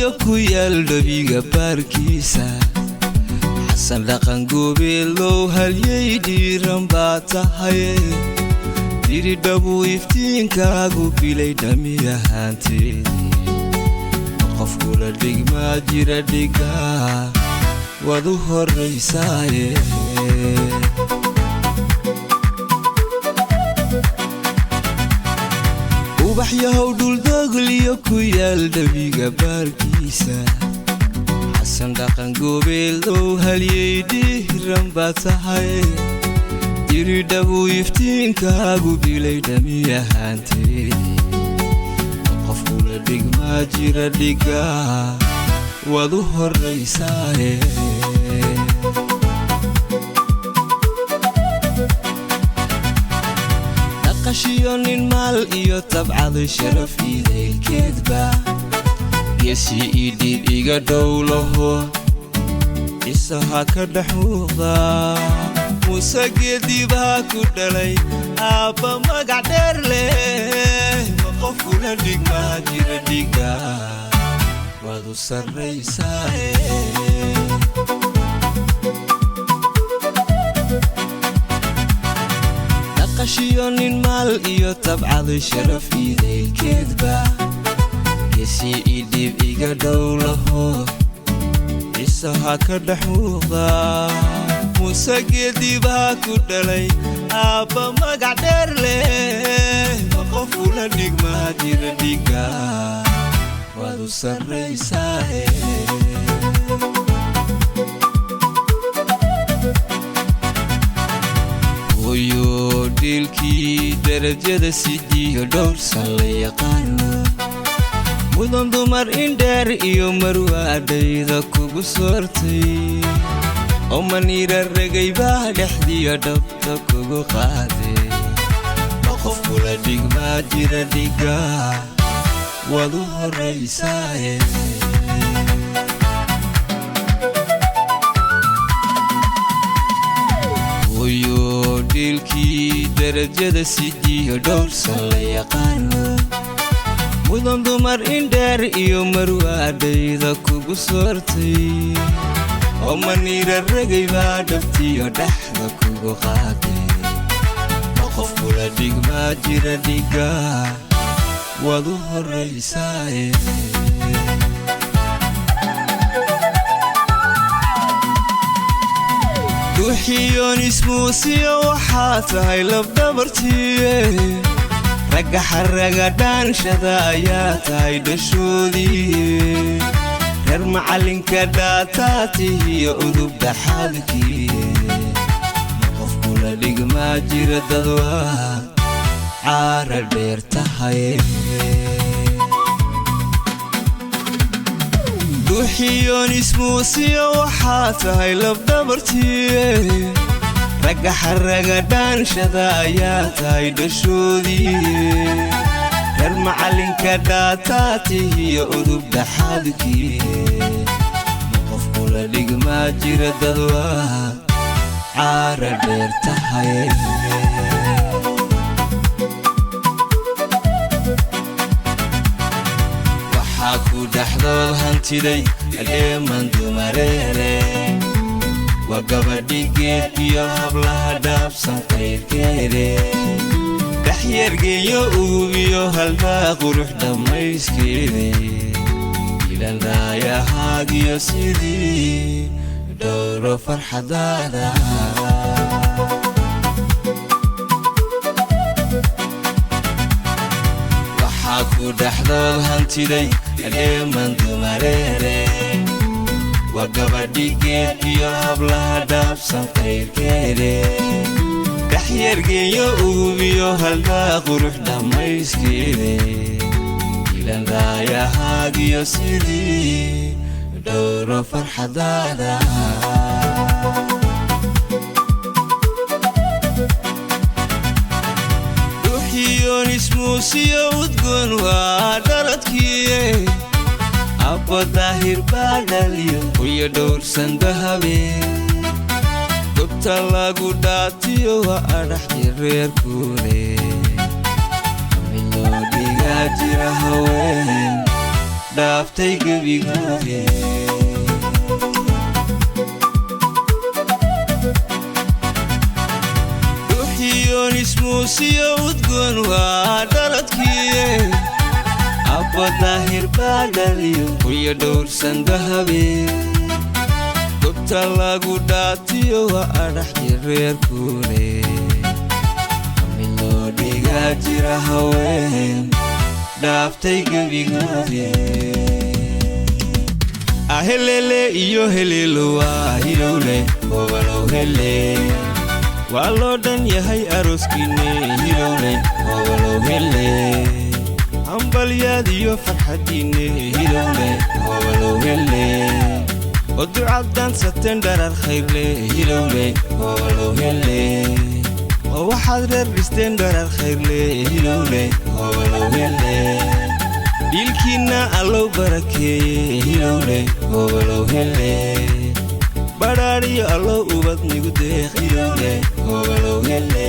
ku yaal dhabiga baarkiisa Hassan dhaqan goobeelow halyay dhiiran baa tahay Diredawa iftiinkaagu bilay dhamiyahaanteedii qofku la dhigmaa jira dhigaa waad u horeysaaye ubaxyahow dhuldoogliyo ku yaal dhabiga baarkiisa Hassan dhaqan goobeelow halyay dhiiran baa tahay Diredawa iftiinkaagu bilay dhamiyahaanteedii qofku la dhigmaa jira dhigaa waad u horeysaaye dhaqashiyo nin maal iyo tabcada sharaf idaylkeedba geesi ii dhiib iga dhowlaho isaha ka dhex muuqda MOUSSA geedibaa ku dhalay aabba magac dheer leh ma qofku la dhigmaa jira dhigaa waad u sarreysaaye dhaqashiyo nin maal iyo tabcada sharaf idaylkeedba geesi ii dhiib iga dhowlaho isaha ka dhex muuqda MOUSSA geedibaa ku dhalay aabba magac dheer leh ma qofku la dhigmaa jira dhigaa waad u sarreysaaye hooyo dhiilkii darajada sidiyo dhowr san la yaqaano mudan dumar indheer iyo marwaadhayda kugu soortay oo maniira ragay baa dhexdiyo dhabta kugu qaaday ma qofku la dhigmaa jira dhigaa waad u horeysaaye hooyo dhiilkii darajada sidiyo dhowr san la yaqaano mudan dumar indheer iyo marwaadhayda kugu soortay oo maniira ragay baa dhabtiyo dhexda kugu qaaday ma qofku la dhigmaa jira dhigaa waad u horeysaaye dhuuxii YONIS muusiya waxaa tahay labdhabartiye ragga xaraga dhaanshada ayaa tahay dhashoodii reer macalinka dhaataatihiyo udub dhaxaalkii ma qofku la dhigmaa jira dadwaa caara dheer tahay dhuuxii YONIS muusiya waxaa tahay labdhabartiye ragga xaraga dhaanshada ayaa tahay dhashoodii reer macalinka dhaataatihiyo udub dhaxaalkii ma qofku la dhigmaa jira dadwaa caara dheer tahay waxaa ku dhexdood hantiday adeeman dumareere waa gabadhigeed iyo hablaha dhaabsan qayrkeede dhaxyargeeyo uubiyo halbaa qurux dhammayskeede ilan raayahaagiyo sidii dhowro farxadaada waxaa ku dhexdood hantiday adeeman dumareere waa gabadhigeed iyo hablaha dhaabsan qayrkeede dhaxyargeeyo uubiyo halbaa qurux dhammayskeede ilan raayahaagiyo sidii dhowro farxadaada dhuuxii YONIS muusiya udgoon waa dhaladkiye abba daahir baa dhaliyo kuya dhowrsan dahabeen gobta lagu dhaatiyo waa adhaxdi reerkuule mid loo dhigaa jira haween dhaaftay gebigoodii YONIS muusiyo udgoon waa dhaladkii abba daahir baa dhaliyo kuya dhowrsan dahabeen gobta lagu dhaatiyo waa adhaxdii reerkuune mid loo dhigaa jira haween dhaaftay gebigoodii ahelele iyo helelo waa hilowle hobalow hele waa loo dhan yahay arooskiine hilowle hobalow hele hambalyaad iyo farxadiine hilowle hobalow hele oo ducadan sateen dharar khayrle hilowle hobalow hele oo waxaad reer dhisteen dharar khayrle hilowle hobalow hele dhiilkiina allow barakeeye hilowle hobalow hele badhaadhiyo allow ubad nigu deeq hilowle hobalow hele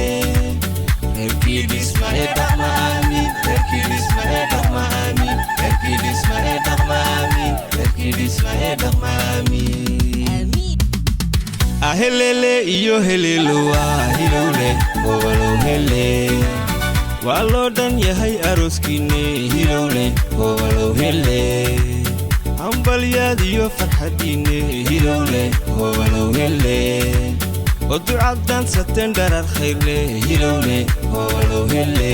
reerkii dhismare dhaqma aamin reerkii dhismare dhaqma aamin reerkii dhismare dhaqma aamin reerkii dhismare dhaqma aamin ahelele iyo helelo waa hilowle hobalow hele waa loo dhan yahay arooskiine hilowle hobalow hele hambalyaad iyo farxadiine hilowle hobalow hele oo ducadan sateen dharar khayrle hilowle hobalow hele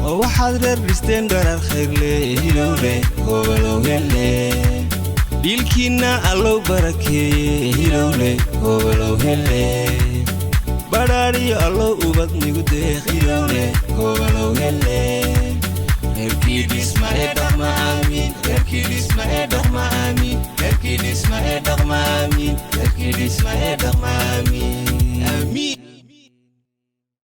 oo waxaad reer dhisteen dharar khayrle hilowle hobalow hele dhiilkiina allow barakeeye hilowle hobalow hele badhaadhiyo allow ubad nigu deeq hilowle hobalow hele reerkii dhismare dhaqma